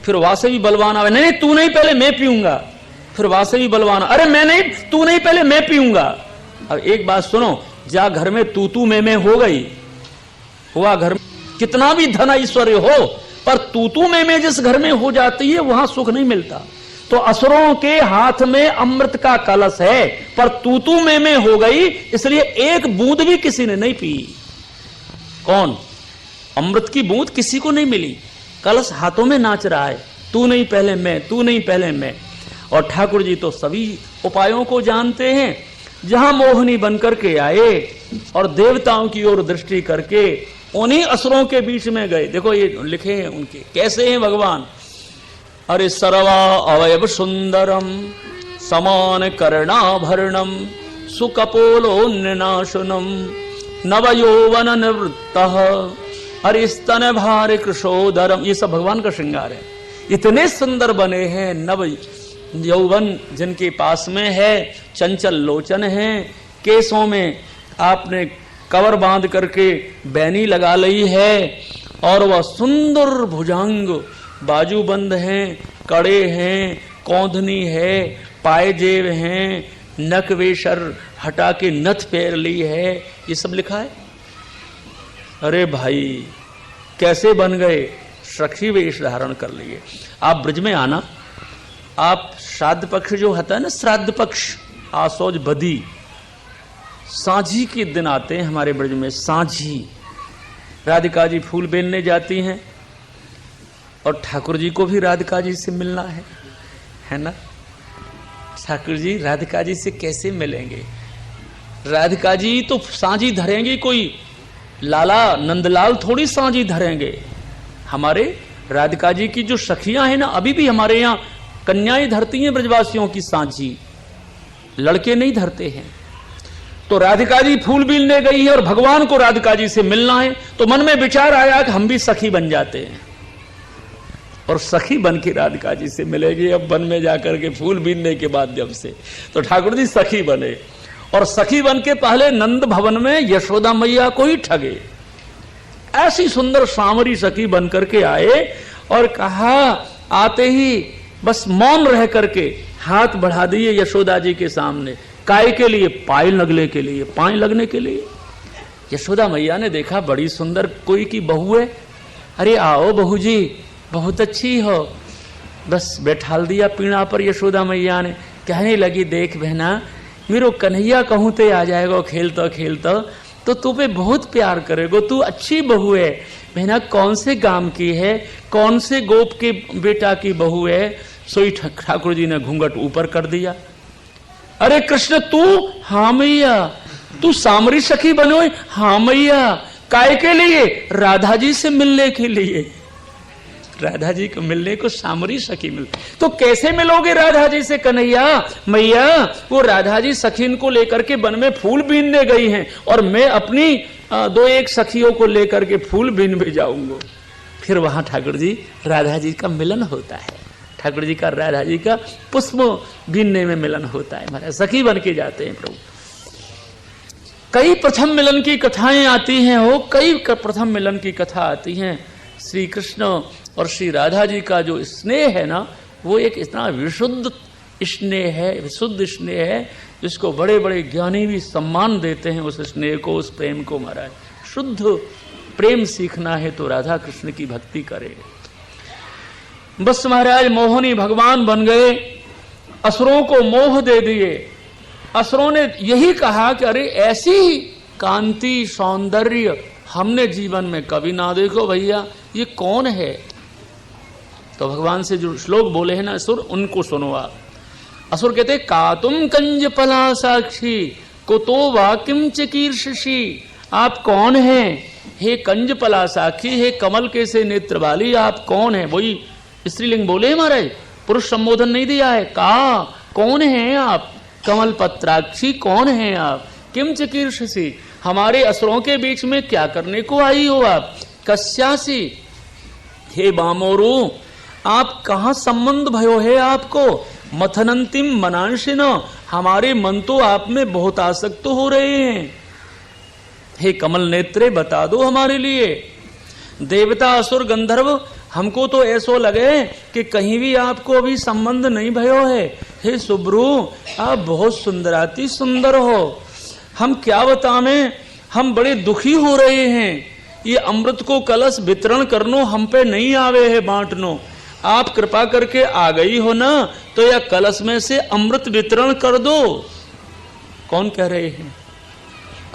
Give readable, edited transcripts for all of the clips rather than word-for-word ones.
फिर वहां से भी बलवान आवे, नहीं तू नहीं पहले मैं पीऊंगा। फिर वहां से भी बलवान, अरे मैं नहीं, तू नहीं पहले मैं पीऊंगा। अब एक बात सुनो, जा घर में तू मैं हो गई, हुआ घर में कितना भी धन ऐश्वर्य हो, पर तू मैं जिस घर में हो जाती है वहां सुख नहीं मिलता। तो असुरों के हाथ में अमृत का कलश है, पर तू मैं हो गई, इसलिए एक बूंद भी किसी ने नहीं पी। कौन? अमृत की बूंद किसी को नहीं मिली। कलश हाथों में नाच रहा है, तू नहीं पहले मैं, तू नहीं पहले मैं। और ठाकुर जी तो सभी उपायों को जानते हैं। जहां मोहिनी बनकर के आए और देवताओं की ओर दृष्टि करके उन्हीं असुरों के बीच में गए। देखो ये लिखे हैं उनके, कैसे हैं भगवान। अरे सर्वा अवयव सुंदरम समान कर्णाभरणम सुकपोलोन्नाशनम नवयौवन निवृत्तः अरे स्तन भार कृशोदरम। ये सब भगवान का श्रृंगार है। इतने सुंदर बने हैं, नव यौवन जिनके पास में है, चंचल लोचन है, केसों में आपने कवर बांध करके बैनी लगा ली है, और वह सुंदर भुजांग, बाजूबंद हैं, कड़े हैं, कौंधनी है, पायजेब हैं, नक वेशर हटा के नथ पैर ली है, ये सब लिखा है। अरे भाई कैसे बन गए, सखी वेश धारण कर लिए। आप ब्रज में आना, आप श्राद्ध पक्ष जो होता है ना, श्राद्ध पक्ष आसौज बदी, सांझी के दिन आते हैं हमारे ब्रज में। सांझी राधिका जी फूल बेलने जाती हैं, और ठाकुर जी को भी राधिका जी से मिलना है ना। ठाकुर जी राधिका जी से कैसे मिलेंगे? राधिका जी तो सांझी धरेंगे, कोई लाला नंदलाल थोड़ी सांझी धरेंगे। हमारे राधिका जी की जो सखियां हैं ना, अभी भी हमारे यहाँ कन्याएं धरती हैं ब्रजवासियों की सांझी, लड़के नहीं धरते हैं। तो राधिका जी फूल बीनने गई है और भगवान को राधिका जी से मिलना है, तो मन में विचार आया कि हम भी सखी बन जाते हैं, और सखी बन के राधिका जी से मिलेगी। अब वन में जाकर के फूल बीनने के बाद जब से, तो ठाकुर जी सखी बने, और सखी बन के पहले नंद भवन में यशोदा मैया को ही ठगे। ऐसी सुंदर सामरी सखी बन करके आए, और कहा आते ही बस मौन रह करके हाथ बढ़ा दिए यशोदा जी के सामने। काय के लिए? पायल लगने के लिए, पायल लगने के लिए। यशोदा मैया ने देखा बड़ी सुंदर कोई की बहू है, अरे आओ बहू जी, बहुत अच्छी हो। बस बैठाल दिया पीड़ा पर यशोदा मैया ने। कहने लगी, देख बहना, मेरो कन्हैया कहूं ते आ जाएगा खेलता खेलता, तो तू पे बहुत प्यार करेगो, तू अच्छी बहू है। बहना कौन से गांव की है, कौन से गोप के बेटा की बहू है? सोई ठाकुर जी ने घूंघट ऊपर कर दिया। अरे कृष्ण तू? हाँ मैया। तू सामरी सखी बनो? हाँ मैया। काय के लिए? राधा जी से मिलने के लिए। राधा जी को मिलने को सामरी सखी मिल, तो कैसे मिलोगे राधा जी से कन्हैया? मैया वो राधा जी सखीन को लेकर के वन में फूल बीनने गई हैं, और मैं अपनी दो एक सखियों को लेकर के फूल बीन भी जाऊंगा। फिर वहां ठाकुर जी राधा जी का मिलन होता है, ठाकुर जी का राधा जी का पुष्प बीनने में मिलन होता है। हमारे सखी बन के जाते हैं प्रभु। कई प्रथम मिलन की कथाएं आती हैं, हो कई प्रथम मिलन की कथा आती हैं। श्री कृष्ण और श्री राधा जी का जो स्नेह है ना, वो एक इतना विशुद्ध स्नेह है, विशुद्ध स्नेह है, जिसको बड़े बड़े ज्ञानी भी सम्मान देते हैं उस स्नेह को, उस प्रेम को। महाराज शुद्ध प्रेम सीखना है तो राधा कृष्ण की भक्ति करे। बस महाराज मोहिनी भगवान बन गए, असुरों को मोह दे दिए। असुरों ने यही कहा कि अरे ऐसी कांति सौंदर्य हमने जीवन में कभी ना देखो भैया, ये कौन है? तो भगवान से जो श्लोक बोले हैं ना असुर, उनको सुनो आप। असुर कहते, का तुम कंज पला साक्षी कुतो वाकिम चिकीर्षि। आप कौन हैं? हे कंज पला साक्षी, हे कमल के से नेत्र वाली, आप कौन है? वही स्त्रीलिंग बोले महाराज, पुरुष संबोधन नहीं दिया है। का कौन है आप? कमल पत्राक्षी कौन है आप? किम चिकीर्षि, हमारे असुरों के बीच में क्या करने को आई हो आप? कस्यासी, हे बामोरु, आप कहां संबंध भयो है आपको? मथनंतिम मनांशिन, हमारे मन तो आप में बहुत आसक्त हो रहे हैं। हे कमल नेत्रे, बता दो हमारे लिए। देवता असुर गंधर्व हमको तो ऐसो लगे कि कहीं भी आपको अभी संबंध नहीं भयो है। हे सुब्रू, आप बहुत सुंदराति सुंदर हो। हम क्या बतावें, हम बड़े दुखी हो रहे हैं। ये अमृत को कलश वितरण करनो हम पे नहीं आवे है बांटनो। आप कृपा करके आ गई हो ना, तो यह कलश में से अमृत वितरण कर दो। कौन कह रहे हैं?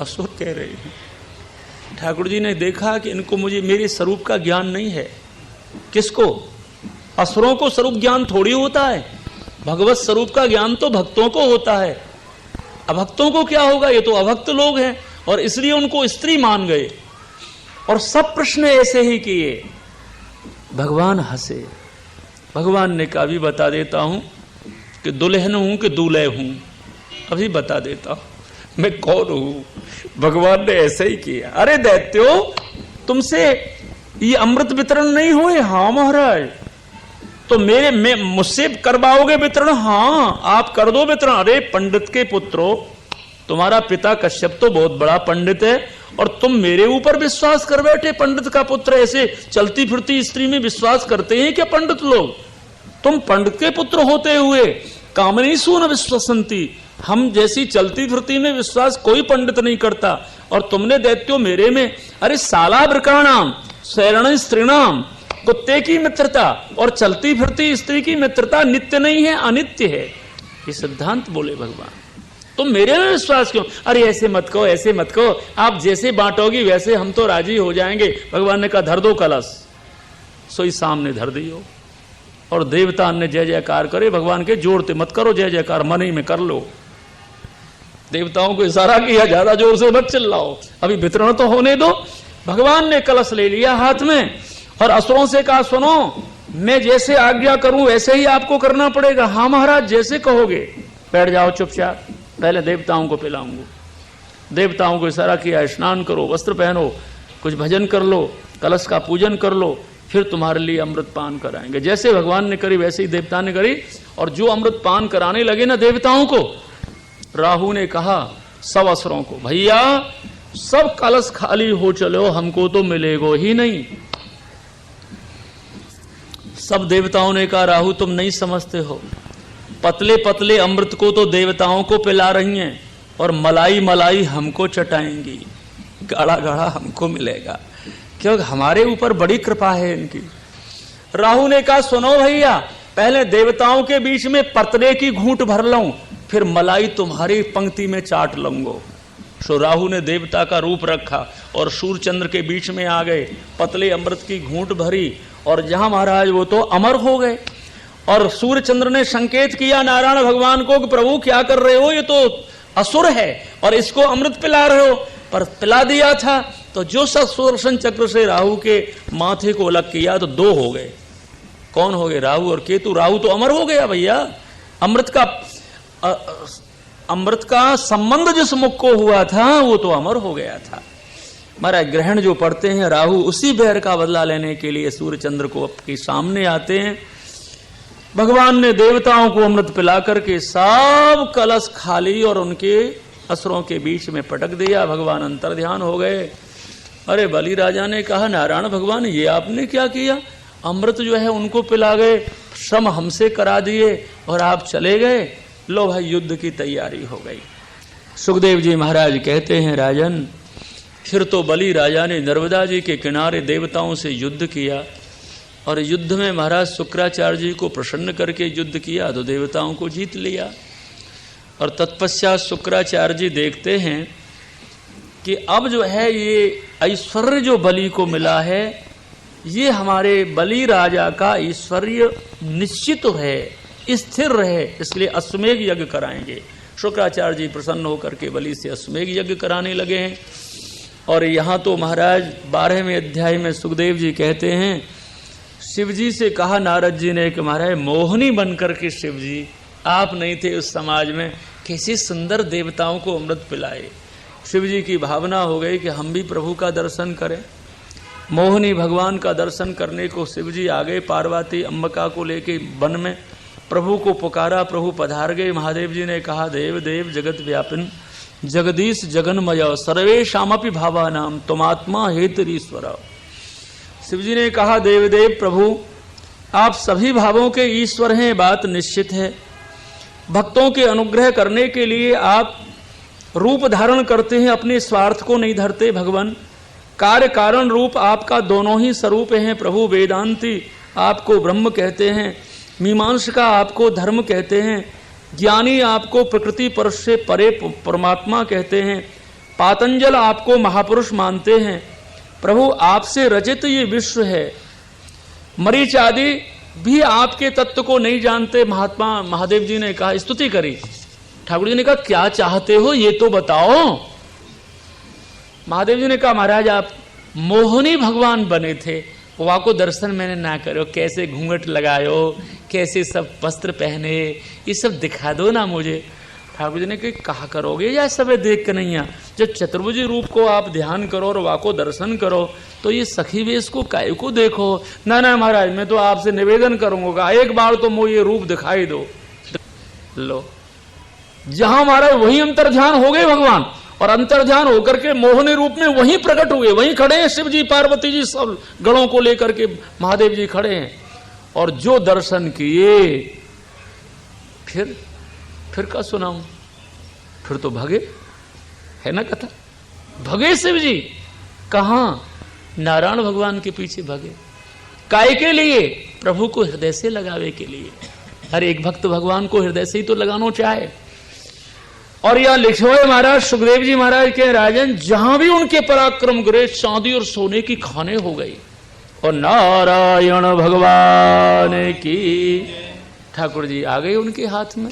असुर कह रहे हैं। ठाकुर जी ने देखा कि इनको मेरे स्वरूप का ज्ञान नहीं है। किसको? असुरों को स्वरूप ज्ञान थोड़ी होता है। भगवत स्वरूप का ज्ञान तो भक्तों को होता है। अभक्तों को क्या होगा? ये तो अभक्त लोग हैं और इसलिए उनको स्त्री मान गए और सब प्रश्न ऐसे ही किए। भगवान हंसे। भगवान ने कहा भी बता देता हूं कि दुल्हन हूं कि दूल्हे हूं, अभी बता देता हूं मैं कौन हूं। भगवान ने ऐसे ही किया। अरे दैत्यो, तुमसे ये अमृत वितरण नहीं हुए? हाँ महाराज। तो मुझसे करवाओगे वितरण? हाँ, आप कर दो वितरण। अरे पंडित के पुत्रो, तुम्हारा पिता कश्यप तो बहुत बड़ा पंडित है और तुम मेरे ऊपर विश्वास कर बैठे। पंडित का पुत्र ऐसे चलती फिरती स्त्री में विश्वास करते हैं क्या पंडित लोग? तुम पंडित के पुत्र होते हुए कामनी सून विश्वसंती, हम जैसी चलती फिरती में विश्वास कोई पंडित नहीं करता। और तुमने दैत्यो मेरे में, अरे साला वृकाणाम शरण स्त्रीणाम, कुत्ते की मित्रता और चलती फिरती स्त्री की मित्रता नित्य नहीं है, अनित्य है। ये सिद्धांत बोले भगवान। तुम मेरे में विश्वास क्यों? अरे ऐसे मत कहो, ऐसे मत कहो, आप जैसे बांटोगी वैसे हम तो राजी हो जाएंगे। भगवान ने कहा धर दो कलश। सोई सामने धर दियो और देवता ने जय जयकार करे। भगवान के जोड़ते मत करो जय जयकार, मन ही में कर लो। देवताओं को इशारा किया, ज्यादा जोर से मत चिल्लाओ, अभी वितरण तो होने दो। भगवान ने कलश ले लिया हाथ में और असुरों से कहा सुनो, मैं जैसे आज्ञा करूं वैसे ही आपको करना पड़ेगा। हाँ महाराज, जैसे कहोगे। बैठ जाओ चुपचाप, पहले देवताओं को पिलाऊंगा। देवताओं को इशारा किया, स्नान करो, वस्त्र पहनो, कुछ भजन कर लो, कलश का पूजन कर लो, फिर तुम्हारे लिए अमृत पान कराएंगे। जैसे भगवान ने करी वैसे ही देवता ने करी। और जो अमृत पान कराने लगे ना देवताओं को, राहु ने कहा सब असुरों को, भैया सब कलश खाली हो चलो, हमको तो मिलेगो ही नहीं। सब देवताओं ने कहा राहु तुम नहीं समझते हो, पतले पतले अमृत को तो देवताओं को पिला रही हैं और मलाई मलाई हमको चटाएंगी, गाढ़ा गाढ़ा हमको मिलेगा, क्योंकि हमारे ऊपर बड़ी कृपा है इनकी। राहु ने कहा सुनो भैया, पहले देवताओं के बीच में पतले की घूंट भर लूं, फिर मलाई तुम्हारी पंक्ति में चाट लूंगो। सो राहु ने देवता का रूप रखा और सूर्य चंद्र के बीच में आ गए, पतले अमृत की घूंट भरी और जहां महाराज वो तो अमर हो गए। और सूर्य चंद्र ने संकेत किया नारायण भगवान को कि प्रभु क्या कर रहे हो, ये तो असुर है और इसको अमृत पिला रहे हो। पर पिला दिया था तो जो सब सुदर्शन चक्र से राहु के माथे को अलग किया तो दो हो गए। कौन हो गए? राहु और केतु। राहु तो अमर हो गया भैया, अमृत का संबंध जिस मुख को हुआ था वो तो अमर हो गया था। महाराज ग्रहण जो पड़ते हैं, राहु उसी बैर का बदला लेने के लिए सूर्य चंद्र को आपके सामने आते हैं। भगवान ने देवताओं को अमृत पिला करके सब कलश खाली और उनके असुरों के बीच में पटक दिया। भगवान अंतर्ध्यान हो गए। अरे बलि राजा ने कहा नारायण भगवान ये आपने क्या किया? अमृत जो है उनको पिला गए, श्रम हमसे करा दिए और आप चले गए। लो भाई युद्ध की तैयारी हो गई। सुखदेव जी महाराज कहते हैं राजन, फिर तो बलि राजा ने नर्मदा जी के किनारे देवताओं से युद्ध किया और युद्ध में महाराज शुक्राचार्य जी को प्रसन्न करके युद्ध किया तो देवताओं को जीत लिया। और तत्पश्चात शुक्राचार्य जी देखते हैं कि अब जो है ये ऐश्वर्य जो बलि को मिला है, ये हमारे बलि राजा का ऐश्वर्य निश्चित है, स्थिर रहे, इसलिए अश्वमेघ यज्ञ कराएंगे। शुक्राचार्य जी प्रसन्न होकर के बलि से अश्वमेघ यज्ञ कराने लगे हैं। और यहाँ तो महाराज 12वें अध्याय में सुखदेव जी कहते हैं, शिव जी से कहा नारद जी ने कि महाराज मोहिनी बनकर के शिव जी आप नहीं थे उस समाज में, कैसे सुंदर देवताओं को अमृत पिलाए। शिव जी की भावना हो गई कि हम भी प्रभु का दर्शन करें। मोहिनी भगवान का दर्शन करने को शिव जी आ गए, पार्वती अम्बिका को लेके वन में प्रभु को पुकारा, प्रभु पधार गए। महादेव जी ने कहा देव देव जगत व्यापिन जगदीश जगन्मय सर्वेशामपि भावानाम तुमात्मा हेतरीश्वर। शिव जी ने कहा, देवदेव प्रभु आप सभी भावों के ईश्वर हैं, बात निश्चित है। भक्तों के अनुग्रह करने के लिए आप रूप धारण करते हैं, अपने स्वार्थ को नहीं धरते भगवान। कार्य कारण रूप आपका दोनों ही स्वरूप हैं प्रभु। वेदांती आपको ब्रह्म कहते हैं, मीमांसका आपको धर्म कहते हैं, ज्ञानी आपको प्रकृति पर से परे परमात्मा कहते हैं, पातंजल आपको महापुरुष मानते हैं। प्रभु आपसे रचित ये विश्व है। मरीच आदि भी आपके तत्व को नहीं जानते। महात्मा महादेव जी ने कहा, स्तुति करी। ठाकुर जी ने कहा, क्या चाहते हो ये तो बताओ। महादेव जी ने कहा, महाराज आप मोहनी भगवान बने थे, वहां को दर्शन मैंने ना करो, कैसे घूंघट लगायो, कैसे सब वस्त्र पहने, ये सब दिखा दो ना मुझे। ठाकुर जी ने कहा करोगे या सब देख के नहीं। जब चतुर्भुजी रूप को आप ध्यान करो और वहां को दर्शन करो तो ये सखी वेश को काय को देखो। ना ना महाराज मैं तो आपसे निवेदन करूंगा, एक बार तो मुझे ये रूप दिखाई दो। लो, जहां महाराज वही अंतर्ध्यान हो गए भगवान, और अंतर्ध्यान होकर के मोहनी रूप में वहीं प्रकट हुए। वहीं खड़े हैं शिव जी, पार्वती जी, सब गणों को लेकर के महादेव जी खड़े हैं। और जो दर्शन किए फिर का सुनाऊं, फिर तो भगे, है ना कथा। भगे शिव जी, कहां? नारायण भगवान के पीछे भगे। काय के लिए? प्रभु को हृदय से लगावे के लिए। हर एक भक्त भगवान को हृदय से ही तो लगाना चाहे। और यह लिखो है महाराज सुखदेव जी महाराज के, राजन जहां भी उनके पराक्रम गिरे चांदी और सोने की खाने हो गई। और नारायण भगवान की, ठाकुर जी आ गए उनके हाथ में।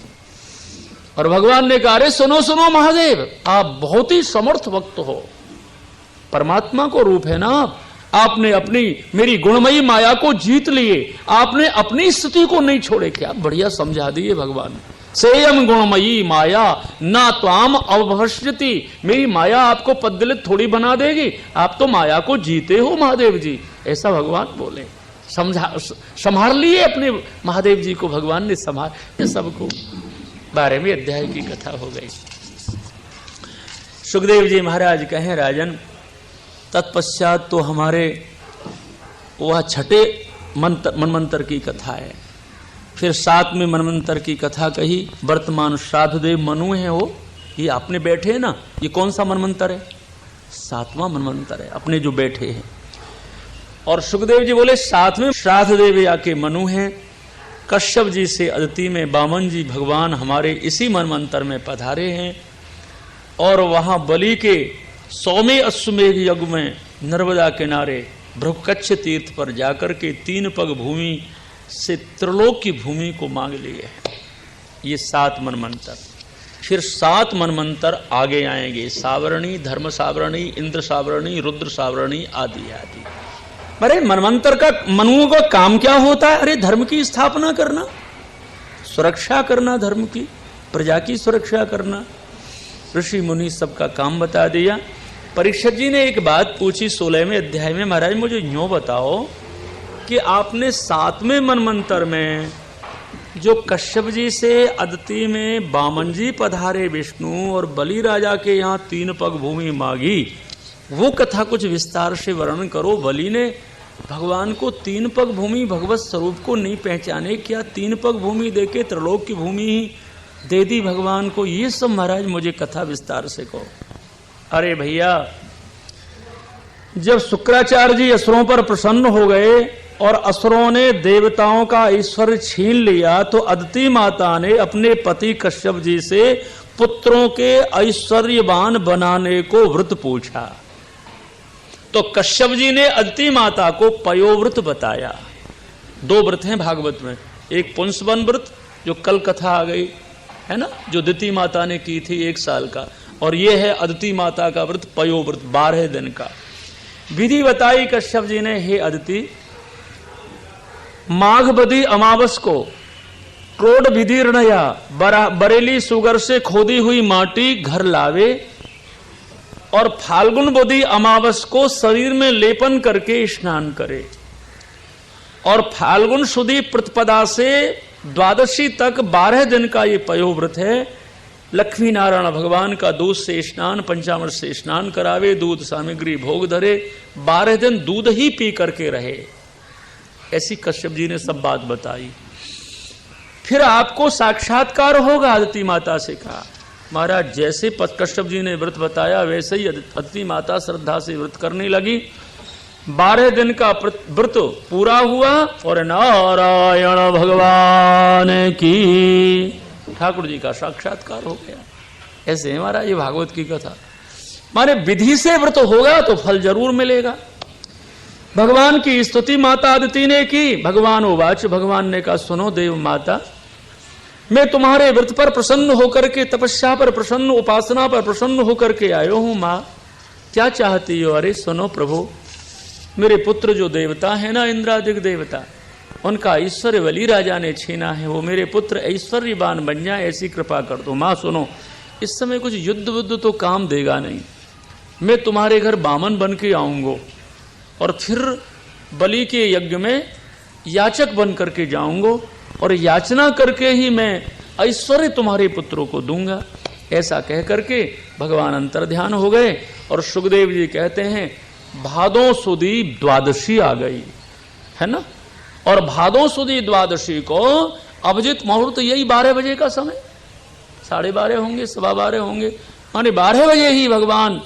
और भगवान ने कहा, अरे सुनो सुनो महादेव, आप बहुत ही समर्थ भक्त हो, परमात्मा को रूप है ना आप। आपने अपनी मेरी गुणमयी माया को जीत लिए, आपने अपनी स्थिति को नहीं छोड़े। क्या बढ़िया समझा दिए भगवान। सेयम गुणमयी माया ना त्वाम अवभश्यति, मेरी माया आपको पद्दलित थोड़ी बना देगी, आप तो माया को जीते हो महादेव जी, ऐसा भगवान बोले। संभाल लिए अपने महादेव जी को भगवान ने, संभाल सबको। 12वें अध्याय की कथा हो गई। सुखदेव जी महाराज कहें, राजन तत्पश्चात तो हमारे वह छठे मनमंत्र की कथा है। फिर 7वें मनमंत्र की कथा कही। वर्तमान श्राद्धदेव मनु है वो, ये आपने बैठे हैं ना, ये कौन सा मनमंत्र है? 7वां मनमंत्र है, अपने जो बैठे हैं। और सुखदेव जी बोले 7वें श्राद्धदेव आके मनु हैं। कश्यप जी से अदिति में बामन जी भगवान हमारे इसी मनमंत्र में पधारे हैं। और वहां बलि के 100वें अश्वमेघ यज्ञ में नर्मदा किनारे बृहकच्छ तीर्थ पर जाकर के 3 पग भूमि से त्रिलोक की भूमि को मांग लिए है। ये 7 मनमंत्र। फिर 7 मनमंत्र आगे आएंगे, सावरणी, धर्म सावरणी, इंद्र सावरणी, रुद्र सावरणी आदि आदि। अरे मनमंत्र का, मनुओं का काम क्या होता है? अरे धर्म की स्थापना करना, सुरक्षा करना, धर्म की, प्रजा की सुरक्षा करना। ऋषि मुनि सबका काम बता दिया। परीक्षित जी ने एक बात पूछी 16वें अध्याय में, महाराज मुझे यूं बताओ कि आपने 7वें मनमंत्र में जो कश्यप जी से अदिति में बामन जी पधारे विष्णु और बलि राजा के यहाँ 3 पग भूमि मांगी, वो कथा कुछ विस्तार से वर्णन करो। बलि ने भगवान को 3 पग भूमि, भगवत स्वरूप को नहीं पहचाने, क्या 3 पग भूमि देके त्रिलोक की भूमि ही दे दी भगवान को? ये सब महाराज मुझे कथा विस्तार से कहो। अरे भैया, जब शुक्राचार्य जी असुरों पर प्रसन्न हो गए और असुरों ने देवताओं का ऐश्वर्य छीन लिया, तो अदिति माता ने अपने पति कश्यप जी से पुत्रों के ऐश्वर्यवान बनाने को व्रत पूछा। तो कश्यप जी ने अदिति माता को पयोव्रत बताया। 2 व्रत हैं भागवत में, एक पुंसवन व्रत जो कल कथा आ गई है ना, जो अदिति माता ने की थी 1 साल का, और ये है अदिति माता का व्रत पयोव्रत 12 दिन का। विधि बताई कश्यप जी ने, हे अदिति, माघ बदी अमावस को क्रोड विदीर्णया बरेली सुगर से खोदी हुई माटी घर लावे और फाल्गुन बदी अमावस को शरीर में लेपन करके स्नान करे। और फाल्गुन सुदी प्रतिपदा से द्वादशी तक 12 दिन का ये पयोव्रत है। लक्ष्मी नारायण भगवान का दूध से स्नान, पंचामृत से स्नान करावे, दूध सामग्री भोग धरे, 12 दिन दूध ही पी करके रहे। ऐसी कश्यप जी ने सब बात बताई। फिर आपको साक्षात्कार होगा, अदिति माता से कहा। महाराज जैसे कश्यप जी ने व्रत बताया वैसे ही अदिति माता श्रद्धा से व्रत करने लगी। 12 दिन का व्रत पूरा हुआ और नारायण भगवान की, ठाकुर जी का साक्षात्कार हो गया। ऐसे है महाराज ये भागवत की कथा। माने विधि से व्रत होगा तो फल जरूर मिलेगा। भगवान की स्तुति माता अदिति ने की। भगवान उवाच, भगवान ने कहा सुनो देव माता, मैं तुम्हारे व्रत पर प्रसन्न होकर के, तपस्या पर प्रसन्न, उपासना पर प्रसन्न होकर के आयो हूं। मां क्या चाहती हो? अरे सुनो प्रभु, मेरे पुत्र जो देवता है ना, इंद्रादिक देवता, उनका ऐश्वर्य बलि राजा ने छीना है। वो मेरे पुत्र ऐश्वर्यवान बन जाए, ऐसी कृपा कर दो। मां सुनो, इस समय कुछ युद्ध वुद्ध तो काम देगा नहीं। मैं तुम्हारे घर बामन बन के आऊंगा और फिर बलि के यज्ञ में याचक बन करके जाऊंगा और याचना करके ही मैं ऐश्वर्य तुम्हारे पुत्रों को दूंगा। ऐसा कह करके भगवान अंतर्ध्यान हो गए। और सुखदेव जी कहते हैं भादों सुदी द्वादशी आ गई है ना, और भादों सुदी द्वादशी को अभिजित मुहूर्त यही 12 बजे का समय, 12:30 होंगे, 12:15 होंगे, माने 12 बजे ही भगवान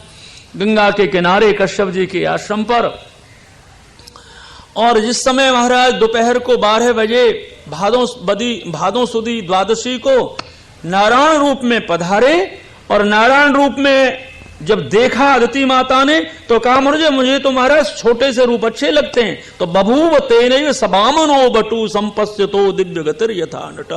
गंगा के किनारे कश्यप जी के आश्रम पर, और जिस समय महाराज दोपहर को 12 बजे भादों सुदी द्वादशी को नारायण रूप में पधारे, और नारायण रूप में जब देखा अदिति माता ने तो कहा मुझे तो महाराज छोटे से रूप अच्छे लगते हैं। तो बभूव तेन सबामनो बटु संपस्यतो दिव्य गतिर यथा नट,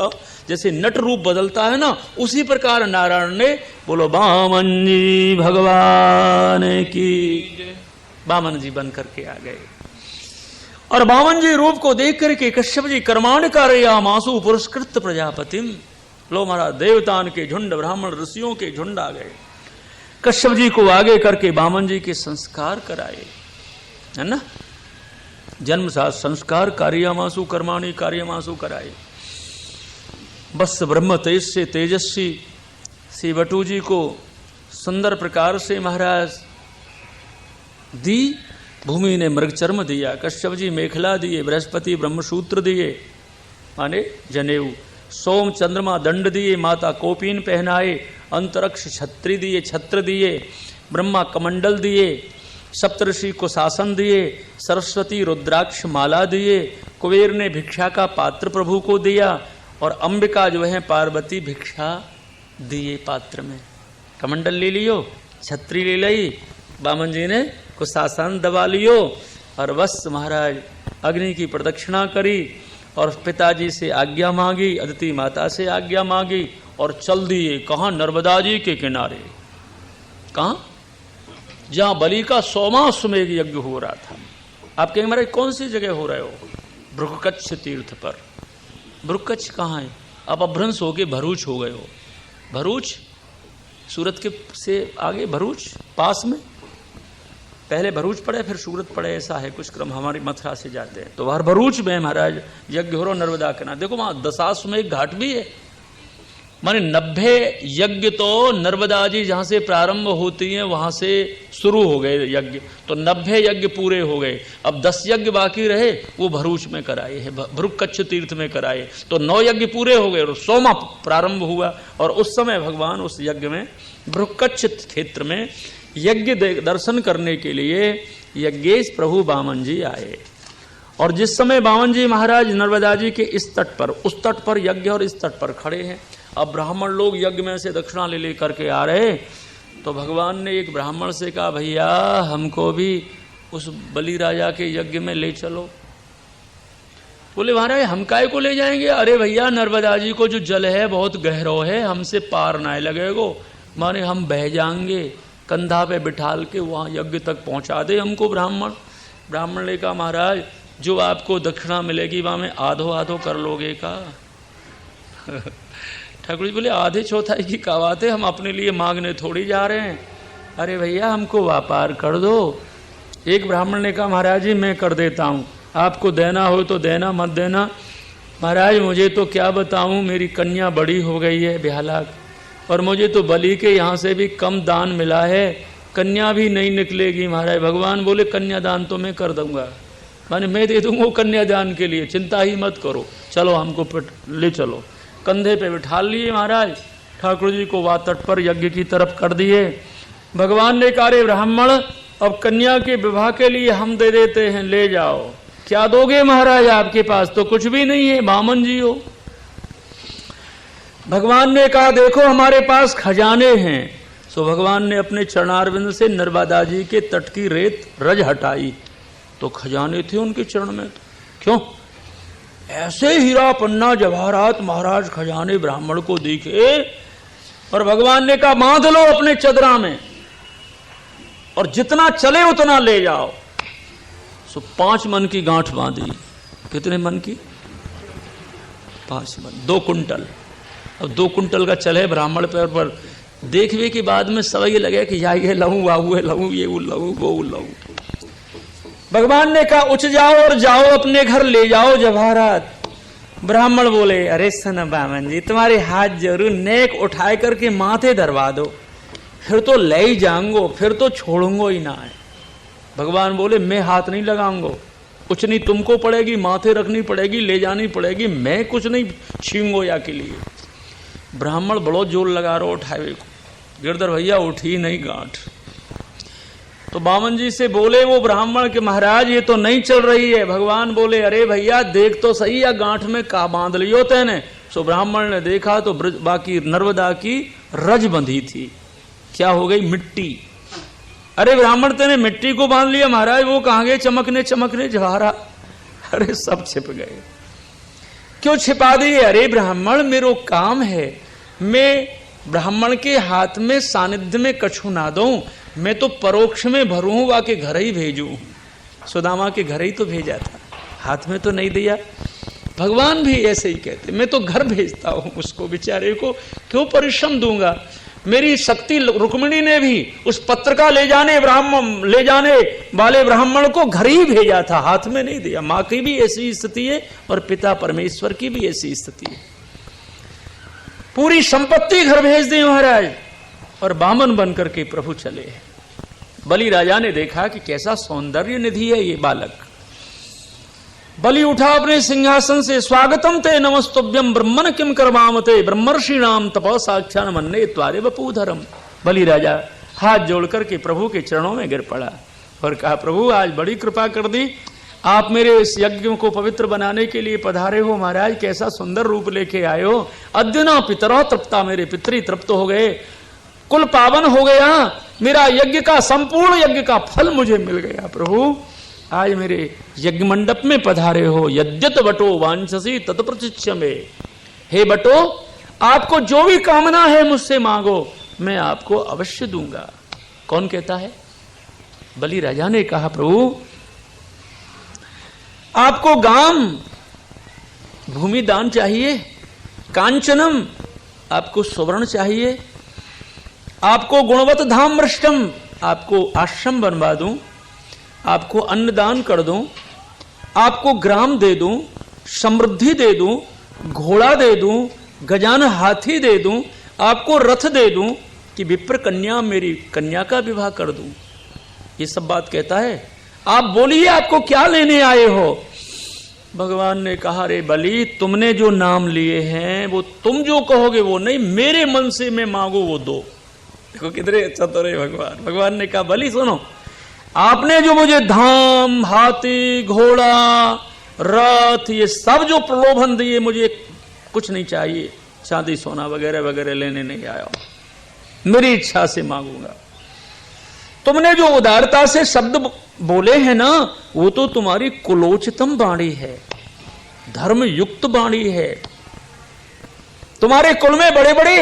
जैसे नट रूप बदलता है ना, उसी प्रकार नारायण ने, बोलो बामन जी भगवान की, बामन जी बन करके आ गए। और बामन जी रूप को देख करके कश्यप जी कर्माण कार्या मासु पुरस्कृत प्रजापतिम, लो महाराज देवतान के झुंड, ब्राह्मण ऋषियों के झुंड आ गए। कश्यप जी को आगे करके बामन जी के संस्कार कराए, है ना, जन्म साथ संस्कार, कार्यामासु कर्माणि कार्यमासु कराए। बस ब्रह्म तेज से तेजस्वी श्री बटू जी को सुंदर प्रकार से महाराज दी। भूमि ने मृगचर्म दिया, कश्यप जी मेखला दिए, बृहस्पति ब्रह्मसूत्र दिए माने जनेऊ, सोम चंद्रमा दंड दिए, माता कोपीन पहनाए, अंतरिक्ष छत्री दिए, छत्र दिए, ब्रह्मा कमंडल दिए, सप्तऋषि को शासन दिए, सरस्वती रुद्राक्ष माला दिए, कुबेर ने भिक्षा का पात्र प्रभु को दिया, और अंबिका जो है पार्वती भिक्षा दिए पात्र में। कमंडल ले लियो, छत्री ले ली, बामन जी ने को शासन दबा लियो, और बस महाराज अग्नि की प्रदक्षिणा करी और पिताजी से आज्ञा मांगी, अदिति माता से आज्ञा मांगी और चल दिए। कहाँ? नर्मदा जी के किनारे। कहाँ? जहां बलि का 100वां अश्वमेध यज्ञ हो रहा था। आप कहेंगे महाराज कौन सी जगह हो रहे हो? भृगुकच्छ तीर्थ पर। भृगुकच्छ कहाँ है? आप अभ्रंश होके भरूच हो गए हो। भरूच सूरत के से आगे, भरूच पास में, पहले भरूच पड़े फिर सूरत पड़े, ऐसा है कुछ क्रम। हमारी मथुरा से जाते हैं तो वह भरूच में महाराज यज्ञ हो रहा नर्मदा के ना। देखो वहां दशाश्वमेध घाट भी है, माने 90 यज्ञ तो नर्मदा जी जहां से प्रारंभ होती हैं वहां से शुरू हो गए यज्ञ, तो 90 यज्ञ पूरे हो गए। अब 10 यज्ञ बाकी रहे, वो भरूच में कराए हैं, भृगुकच्छ तीर्थ में कराए। तो 9 यज्ञ पूरे हो गए और 100वां प्रारंभ हुआ। और उस समय भगवान उस यज्ञ में भृगुकच्छ क्षेत्र में यज्ञ दर्शन करने के लिए यज्ञेश प्रभु बामन जी आए। और जिस समय बामन जी महाराज नर्मदा जी के इस तट पर, उस तट पर यज्ञ और इस तट पर खड़े हैं। अब ब्राह्मण लोग यज्ञ में से दक्षिणा ले ले करके आ रहे, तो भगवान ने एक ब्राह्मण से कहा भैया हमको भी उस बलि राजा के यज्ञ में ले चलो। बोले महाराज हम काय को ले जाएंगे? अरे भैया नर्मदा जी को जो जल है बहुत गहरो है, हमसे पार ना लगेगो, माने हम बह जाएंगे, कंधा पे बिठाल के वहाँ यज्ञ तक पहुँचा दे हमको ब्राह्मण ने कहा महाराज जो आपको दक्षिणा मिलेगी वहाँ में आधो आधो कर लोगे का? ठाकुर जी बोले आधे चौथाई की क्या बात है, हम अपने लिए मांगने थोड़ी जा रहे हैं। अरे भैया हमको व्यापार कर दो। एक ब्राह्मण ने कहा महाराज जी मैं कर देता हूँ, आपको देना हो तो देना, मत देना। महाराज मुझे तो क्या बताऊँ, मेरी कन्या बड़ी हो गई है, बेहालाक, और मुझे तो बलि के यहाँ से भी कम दान मिला है, कन्या भी नहीं निकलेगी महाराज। भगवान बोले कन्यादान तो मैं कर दूंगा, माने मैं दे दूंगा कन्यादान के लिए, चिंता ही मत करो, चलो हमको ले चलो। कंधे पे बिठा लिए महाराज, ठाकुर जी को वातट पर यज्ञ की तरफ कर दिए। भगवान ने कहा रे ब्राह्मण, अब कन्या के विवाह के लिए हम दे देते हैं, ले जाओ। क्या दोगे महाराज, आपके पास तो कुछ भी नहीं है, बामन जी हो। भगवान ने कहा देखो हमारे पास खजाने हैं। सो भगवान ने अपने चरणारविंद से नर्मदा जी के तट की रेत रज हटाई, तो खजाने थे उनके चरण में। क्यों ऐसे हीरा पन्ना जवाहरात महाराज खजाने ब्राह्मण को दिखे, और भगवान ने कहा बांध लो अपने चदरा में और जितना चले उतना ले जाओ। सो 5 मन की गांठ बांधी। कितने मन की? 5 मन, 2 कुंटल। अब 2 कुंटल का चले ब्राह्मण पर देखने के बाद में सब ये लगे कि या ये लहू वाहू है, लहू ये लहू वो लहू। भगवान ने कहा उठ जाओ और जाओ अपने घर ले जाओ जवाहरात। ब्राह्मण बोले अरे सन बामन जी, तुम्हारे हाथ जरूर नेक उठाए करके माथे धरवा दो, फिर तो ले ही जाऊंगो, फिर तो छोड़ूंगो ही ना है। भगवान बोले मैं हाथ नहीं लगाऊंगो, कुछ नहीं तुमको पड़ेगी, माथे रखनी पड़ेगी, ले जानी पड़ेगी, मैं कुछ नहीं छींगो या के लिए। ब्राह्मण बड़ो जोर लगा रहा उठावे को, गिरधर भैया उठी नहीं गांठ। तो बामन जी से बोले वो ब्राह्मण के महाराज ये तो नहीं चल रही है। भगवान बोले अरे भैया देख तो सही, या गांठ में का बांध लियो तेने। सो ब्राह्मण ने देखा तो बाकी नर्मदा की रज बंधी थी। क्या हो गई? मिट्टी। अरे ब्राह्मण तेने मिट्टी को बांध लिया महाराज, वो कहां गए चमकने चमकने जवाहरा? अरे सब छिप गए। क्यों छिपा दिए? अरे ब्राह्मण मेरो काम है, मैं ब्राह्मण के हाथ में सानिध्य में कछु ना दूं, मैं तो परोक्ष में भरूं, वाके घर ही भेजूं। सुदामा के घर ही तो भेजा था, हाथ में तो नहीं दिया। भगवान भी ऐसे ही कहते, मैं तो घर भेजता हूं उसको, बेचारे को क्यों परिश्रम दूंगा। मेरी शक्ति रुक्मिणी ने भी उस पत्र का ले जाने वाले ब्राह्मण को घर ही भेजा था, हाथ में नहीं दिया। मां की भी ऐसी स्थिति है और पिता परमेश्वर की भी ऐसी स्थिति है। पूरी संपत्ति घर भेज दी महाराज, और बामन बनकर के प्रभु चले। बलि राजा ने देखा कि कैसा सौंदर्य निधि है ये बालक। बलि उठा अपने सिंहासन से, स्वागतम ते नमस्तुभ्यम ब्रह्मन किम करवामते ब्रह्मर्षि नाम तपः साक्षान मन्ने त्वारे वपूधरम। बलि राजा हाथ जोड़कर के प्रभु के चरणों में गिर पड़ा और कहा प्रभु आज बड़ी कृपा कर दी, आप मेरे इस यज्ञ को पवित्र बनाने के लिए पधारे हो महाराज, कैसा सुंदर रूप लेके आए हो। अद्यना पितरो तृप्ता, मेरे पितरी तृप्त हो गए, कुल पावन हो गया, मेरा यज्ञ का संपूर्ण यज्ञ का फल मुझे मिल गया। प्रभु आज मेरे यज्ञ मंडप में पधारे हो, यद्यत बटो वांछसी तत्प्रतिच्छ में। हे बटो आपको जो भी कामना है मुझसे मांगो, मैं आपको अवश्य दूंगा। कौन कहता है? बलि राजा ने कहा प्रभु आपको गाम भूमि दान चाहिए, कांचनम आपको सुवर्ण चाहिए, आपको गुणवत धाम मृष्टम आपको आश्रम बनवा दूं, आपको अन्न दान कर दूं, आपको ग्राम दे दूं, समृद्धि दे दूं, घोड़ा दे दूं, गजान हाथी दे दूं, आपको रथ दे दूं कि विप्र कन्या मेरी कन्या का विवाह कर दूं। ये सब बात कहता है। आप बोलिए आपको क्या लेने आए हो? भगवान ने कहा रे बलि तुमने जो नाम लिए हैं वो तुम जो कहोगे वो नहीं, मेरे मन से मैं मांगू वो दो। देखो कितने चतुर है भगवान। भगवान ने कहा बलि सुनो, आपने जो मुझे धाम, हाथी, घोड़ा, रथ ये सब जो प्रलोभन दिए, मुझे कुछ नहीं चाहिए, चांदी सोना वगैरह वगैरह लेने नहीं आया, मेरी इच्छा से मांगूंगा। तुमने जो उदारता से शब्द बोले हैं ना, वो तो तुम्हारी कुलोचितम वाणी है, धर्म युक्त वाणी है। तुम्हारे कुल में बड़े बड़े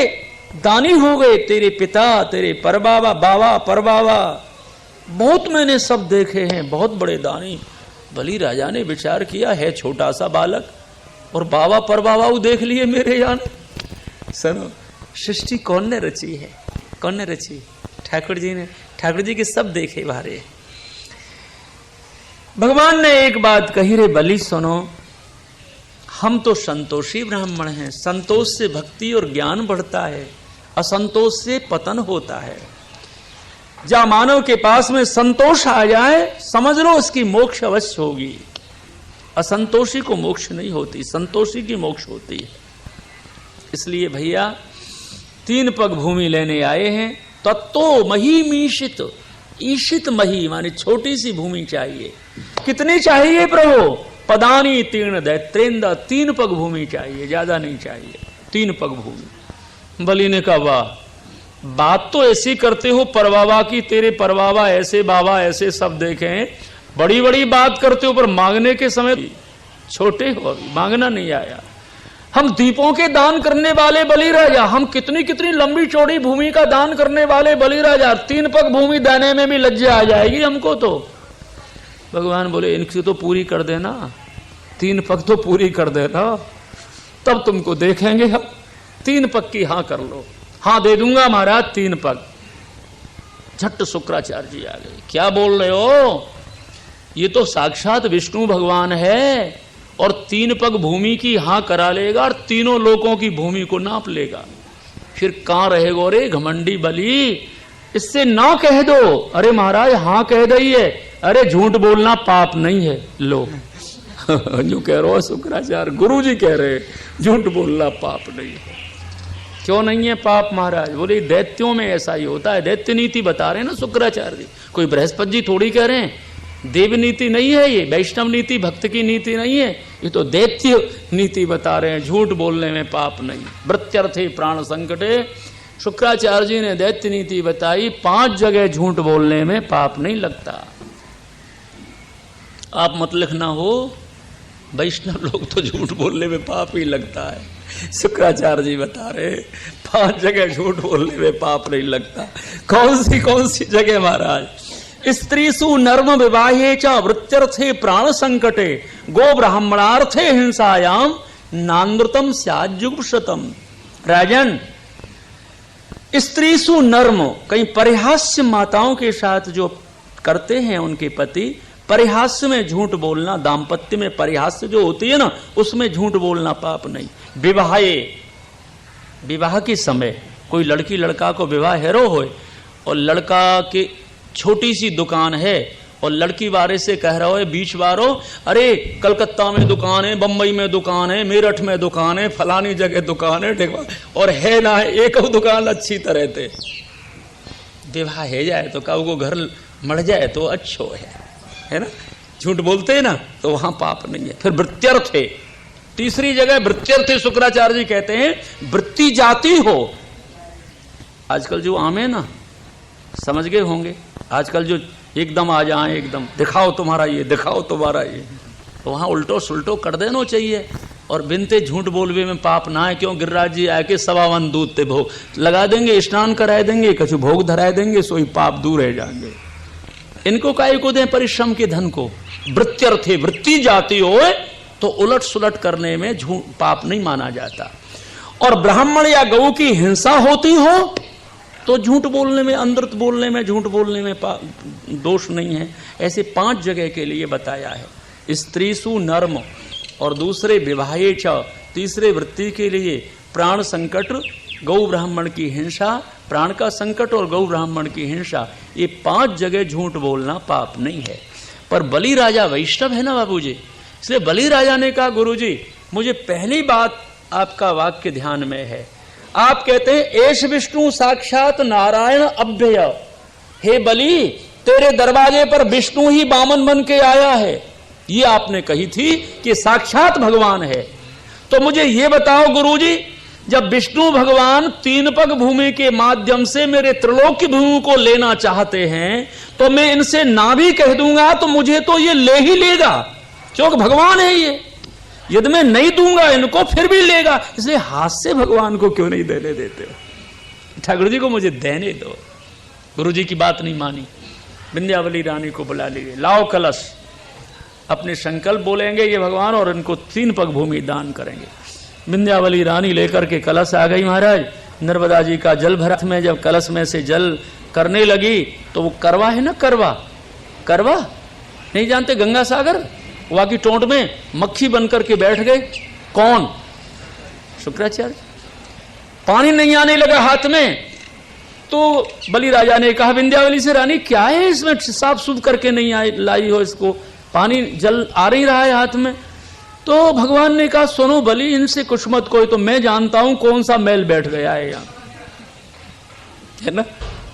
दानी हो गए, तेरे पिता, तेरे परबाबा, बाबा परबाबा, बहुत मैंने सब देखे हैं, बहुत बड़े दानी। बलि राजा ने विचार किया है छोटा सा बालक और बाबा परबाबा देख लिए मेरे जान। सुनो सृष्टि कौन ने रची है? कौन ने रची? ठाकुर जी ने। ठाकुर जी के सब देखे बारे। भगवान ने एक बात कही रे बलि सुनो, हम तो संतोषी ब्राह्मण हैं, संतोष से भक्ति और ज्ञान बढ़ता है। असंतोष से पतन होता है। जहां मानव के पास में संतोष आ जाए, समझ लो उसकी मोक्ष अवश्य होगी। असंतोषी को मोक्ष नहीं होती, संतोषी की मोक्ष होती है। इसलिए भैया 3 पग भूमि लेने आए हैं। तत्तो महीमीशित, ईशित मही माने छोटी सी भूमि चाहिए। कितनी चाहिए प्रभु? पदानी तीर्ण दैत्रेंद्र, 3 पग भूमि चाहिए, ज्यादा नहीं चाहिए, 3 पग भूमि। बलि ने कहा वाह, बात तो ऐसी करते हो परबाबा की, तेरे परबाबा ऐसे बाबा ऐसे सब देखे हैं, बड़ी बड़ी बात करते हो, पर मांगने के समय छोटे हो, अभी मांगना नहीं आया। हम दीपों के दान करने वाले बलि राजा, हम कितनी कितनी लंबी चौड़ी भूमि का दान करने वाले बलि राजा, 3 पग भूमि देने में भी लज्जा आ जाएगी हमको। तो भगवान बोले इनकी तो पूरी कर देना, 3 पग तो पूरी कर देना, तब तुमको देखेंगे हम। 3 पग की हाँ कर लो। हाँ दे दूंगा महाराज 3 पग। झट शुक्राचार्य जी आ गए। क्या बोल रहे हो? ये तो साक्षात विष्णु भगवान है और 3 पग भूमि की हाँ करा लेगा और तीनों लोगों की भूमि को नाप लेगा। फिर कहां रहेगो रे घमंडी बलि, इससे ना कह दो। अरे महाराज हाँ कह दइए। अरे झूठ बोलना पाप नहीं है। लो जो कह रहे हो शुक्राचार्य, गुरु जी कह रहे झूठ बोलना पाप नहीं है। क्यों नहीं है पाप महाराज? बोले दैत्यों में ऐसा ही होता है। दैत्य नीति बता रहे हैं ना शुक्राचार्य जी, कोई बृहस्पति जी थोड़ी कह रहे हैं। देव नीति नहीं है ये, वैष्णव नीति भक्त की नीति नहीं है, ये तो दैत्य नीति बता रहे हैं। झूठ बोलने में पाप नहीं। वृत्यर्थे प्राण संकटे, शुक्राचार्य जी ने दैत्य नीति बताई। 5 जगह झूठ बोलने में पाप नहीं लगता। आप मत लिखना हो, वैष्णव लोग तो झूठ बोलने में पाप ही लगता है। शुक्राचार्य जी बता रहे 5 जगह झूठ बोलने में पाप नहीं लगता। कौन सी जगह महाराज? स्त्रीसु नर्म विवाहे च वृत्यर्थे प्राण संकटे गो ब्राह्मणार्थे हिंसायाम नानृतम स्याजुगुप्सतम। राजन, स्त्रीसु नर्म, कहीं परिहास्य माताओं के साथ जो करते हैं उनके पति, परिहास्य में झूठ बोलना, दाम्पत्य में परिहास्य जो होती है ना, उसमें झूठ बोलना पाप नहीं। विवाह के समय कोई लड़की लड़का को विवाह हेरो हो और लड़का के छोटी सी दुकान है और लड़की बारे से कह रहा है बीच बारो, अरे कलकत्ता में दुकान है, बंबई में दुकान है, मेरठ में दुकान है, फलानी जगह दुकान है, और है ना है एक दुकान अच्छी तरह से। विवाह है जाए तो काऊ को घर मर जाए तो अच्छो है ना। झूठ बोलते हैं ना तो वहां पाप नहीं है। फिर वृत्यर्थ है, तीसरी जगह वृत्यर्थ। शुक्राचार्य जी कहते हैं वृत्ति जाती हो। आजकल जो आम है ना, समझ गए होंगे, आजकल जो एकदम आ जाए, एकदम दिखाओ तुम्हारा ये, दिखाओ तुम्हारा ये, तो वहां उल्टो सुल्टो कर देना चाहिए। और बिनते झूठ बोलवे में पाप ना है। क्यों? गिरिराज जी आके 1.25 दूध ते भोग लगा देंगे, स्नान कराए देंगे, कछु भोग धराए देंगे, सोई पाप दूर रह जाएंगे। इनको काय को दें परिश्रम के धन को। वृत्यर्थे, वृत्ति जाती हो तो उलट सुलट करने में झूठ पाप नहीं माना जाता। और ब्राह्मण या गौ की हिंसा होती हो तो झूठ बोलने में, अनृत बोलने में, झूठ बोलने में दोष नहीं है। ऐसे 5 जगह के लिए बताया है। स्त्रीसु नर्म, और दूसरे विवाहे च, तीसरे वृत्ति के लिए प्राण संकट, गौ ब्राह्मण की हिंसा, प्राण का संकट और गौ ब्राह्मण की हिंसा, ये 5 जगह झूठ बोलना पाप नहीं है। पर बलि राजा वैष्णव है ना बाबूजी, इसलिए बलि राजा ने कहा गुरुजी मुझे पहली बात आपका वाक्य ध्यान में है। आप कहते हैं एष विष्णु साक्षात नारायण अभ्यय। हे बलि, तेरे दरवाजे पर विष्णु ही बामन बन के आया है। ये आपने कही थी कि साक्षात भगवान है। तो मुझे ये बताओ गुरुजी, जब विष्णु भगवान 3 पग भूमि के माध्यम से मेरे त्रिलोक की भूमि को लेना चाहते हैं तो मैं इनसे ना भी कह दूंगा तो मुझे तो ये ले ही लेगा, क्योंकि भगवान है ये। यदि मैं नहीं दूंगा इनको फिर भी लेगा, इसलिए हाथ से भगवान को क्यों नहीं देने देते हो? ठाकुर जी को मुझे देने दो। गुरु जी की बात नहीं मानी, विंध्यावली रानी को बुला लिए, लाओ कलश। अपने संकल्प बोलेंगे ये भगवान और इनको 3 पग भूमि दान करेंगे। विंध्यावली रानी लेकर के कलश आ गई महाराज। नर्मदा जी का जल भरा में जब कलश में से जल करने लगी तो वो करवा है ना, करवा नहीं जानते, गंगा सागर, वहां की टोंट में मक्खी बनकर के बैठ गए। कौन? शुक्राचार्य। पानी नहीं आने लगा हाथ में। तो बलि राजा ने कहा विंध्यावली से, रानी क्या है इसमें, साफ सूफ करके नहीं लाई हो इसको, पानी जल आ नहीं रहा है हाथ में। तो भगवान ने कहा सुनो बलि, इनसे कुछ मत कोई, तो मैं जानता हूं कौन सा मैल बैठ गया है यहाँ, है ना।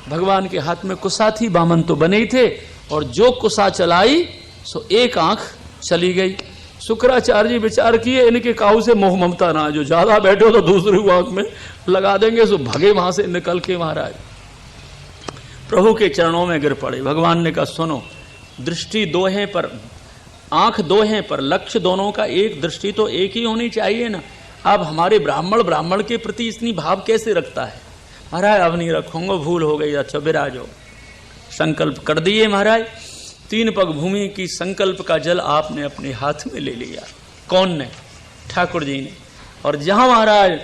भगवान के हाथ में कुसा थी, बामन तो बने ही थे, और जो कुसा चलाई सो एक आंख चली गई। शुक्राचार्य जी विचार किए इनके काहू से मोह ममता ना, जो ज्यादा बैठे हो तो दूसरी आंख में लगा देंगे, सो भगे वहां से निकल के महाराज प्रभु के चरणों में गिर पड़े। भगवान ने कहा सुनो, दृष्टि दो है पर, आंख दो हैं पर लक्ष्य दोनों का एक, दृष्टि तो एक ही होनी चाहिए ना। अब हमारे ब्राह्मण के प्रति इतनी भाव कैसे रखता है। महाराज अब नहीं रखूंगा, भूल हो गई, अच्छा विराजो। संकल्प कर दिए महाराज, 3 पग भूमि की संकल्प का जल आपने अपने हाथ में ले लिया। कौन ने? ठाकुर जी ने। और जहां महाराज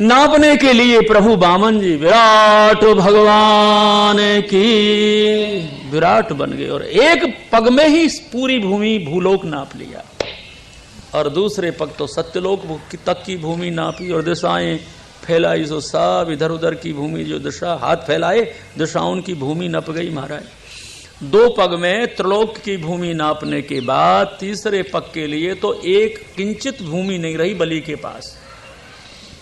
नापने के लिए प्रभु बामन जी विराट भगवान की विराट बन गए, और एक पग में ही पूरी भूमि भूलोक नाप लिया, और दूसरे पग तो सत्यलोक तक की भूमि नापी, और दिशाएं फैलाई, सो सब इधर उधर की भूमि, जो दिशा हाथ फैलाए दिशाओं की भूमि नप गई महाराज। 2 पग में त्रिलोक की भूमि नापने के बाद तीसरे पग के लिए तो एक किंचित भूमि नहीं रही बलि के पास।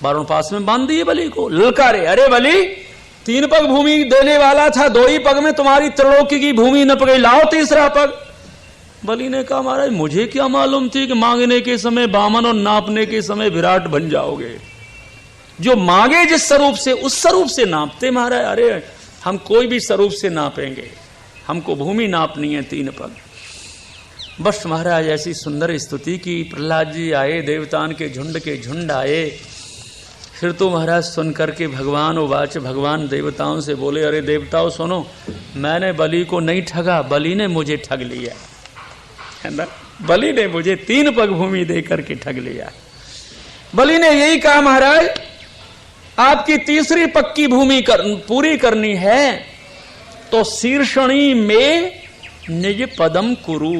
बारों पास में बांध दिए बलि को, ललकारे, अरे बलि 3 पग भूमि देने वाला था, 2 ही पग में तुम्हारी त्रिलोक की भूमि नप गई, लाओ तीसरा पग। बलि ने कहा महाराज मुझे क्या मालूम थी कि मांगने के समय बामन और नापने के समय विराट बन जाओगे। जो मांगे जिस स्वरूप से उस स्वरूप से नापते महाराज। अरे हम कोई भी स्वरूप से नापेंगे, हमको भूमि नापनी है 3 पग। बस महाराज ऐसी सुंदर स्तुति की। प्रहलाद जी आए, देवतान के झुंड आए। फिर तो महाराज सुन करके भगवान उवाच, भगवान देवताओं से बोले, अरे देवताओं सुनो, मैंने बलि को नहीं ठगा, बलि ने मुझे ठग लिया, है ना। बलि ने मुझे 3 पग भूमि दे करके ठग लिया। बलि ने यही कहा महाराज आपकी तीसरी पग की भूमि पूरी करनी है तो शीर्षणी में निज पदम कुरु,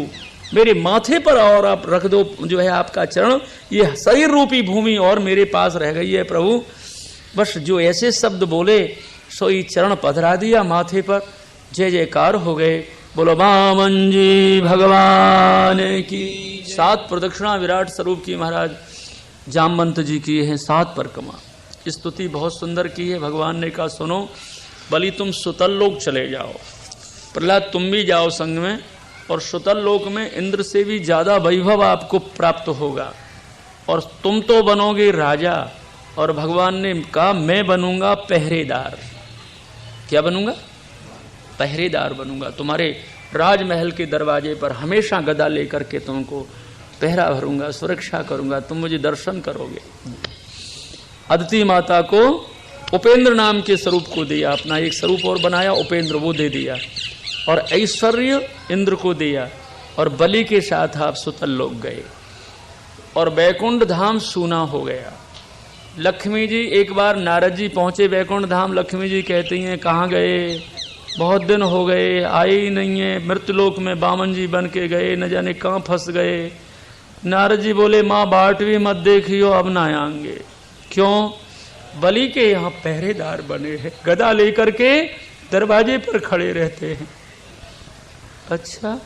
मेरे माथे पर और आप रख दो जो है आपका चरण, ये शरीर रूपी भूमि और मेरे पास रह गई है प्रभु। बस जो ऐसे शब्द बोले सो ये चरण पधरा दिया माथे पर, जय जयकार हो गए। बोलो बामन जी भगवान की। 7 प्रदक्षिणा विराट स्वरूप की महाराज जामवंत जी की है, 7 परिक्रमा। स्तुति बहुत सुंदर की है। भगवान ने कहा सुनो बलि तुम सुतल लोक चले जाओ, प्रहलाद तुम भी जाओ संग में, और सुतल लोक में इंद्र से भी ज्यादा वैभव आपको प्राप्त होगा, और तुम तो बनोगे राजा। और भगवान ने कहा मैं बनूंगा पहरेदार। क्या बनूंगा? पहरेदार बनूंगा, तुम्हारे राजमहल के दरवाजे पर हमेशा गदा लेकर के तुमको पहरा भरूंगा, सुरक्षा करूंगा, तुम मुझे दर्शन करोगे। अदिति माता को उपेंद्र नाम के स्वरूप को दिया, अपना एक स्वरूप और बनाया उपेंद्र, वो दे दिया, और ऐश्वर्य इंद्र को दिया, और बलि के साथ आप सुतल लोक गए, और बैकुंठ धाम सूना हो गया। लक्ष्मी जी एक बार नारद जी पहुंचे बैकुंठ धाम, लक्ष्मी जी कहती हैं कहाँ गए, बहुत दिन हो गए आए ही नहीं है, मृत्युलोक में बामन जी बन के गए, न जाने कहाँ फंस गए। नारद जी बोले माँ बाट भी मत देखियो, अब ना आएंगे। क्यों? बलि के यहाँ पहरेदार बने हैं, गदा लेकर के दरवाजे पर खड़े रहते हैं। अच्छा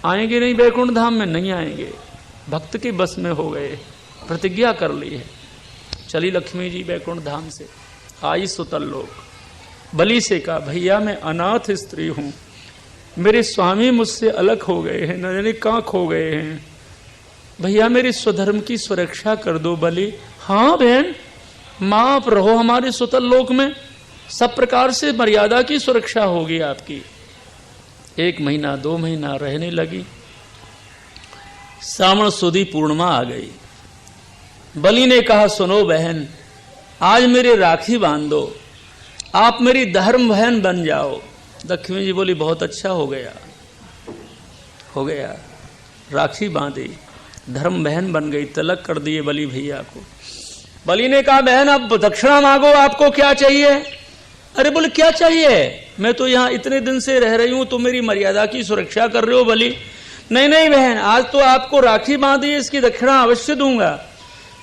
आएंगे नहीं बैकुंठ धाम में? नहीं आएंगे, भक्त के बस में हो गए, प्रतिज्ञा कर ली है। चली लक्ष्मी जी बैकुंठ धाम से, आई सुतल लोक। बलि से कहा भैया मैं अनाथ स्त्री हूं, मेरे स्वामी मुझसे अलग हो गए हैं, न जाने कहाँ खो गए हैं, भैया मेरे स्वधर्म की सुरक्षा कर दो। बलि हाँ बहन, माँ आप रहो हमारे सुतल लोक में, सब प्रकार से मर्यादा की सुरक्षा होगी आपकी। 1 महीना 2 महीना रहने लगी। श्रावण सुदी पूर्णिमा आ गई। बलि ने कहा सुनो बहन, आज मेरे राखी बांध दो, आप मेरी धर्म बहन बन जाओ। लक्ष्मी जी बोली बहुत अच्छा हो गया, हो गया। राखी बांधी, धर्म बहन बन गई, तिलक कर दिए बलि भैया को। बलि ने कहा बहन अब दक्षिणा मांगो, आपको क्या चाहिए? अरे बोले क्या चाहिए, मैं तो यहाँ इतने दिन से रह रही हूँ, तो मेरी मर्यादा की सुरक्षा कर रहे हो। बलि नहीं नहीं बहन, आज तो आपको राखी बांधी, इसकी दक्षिणा अवश्य दूंगा।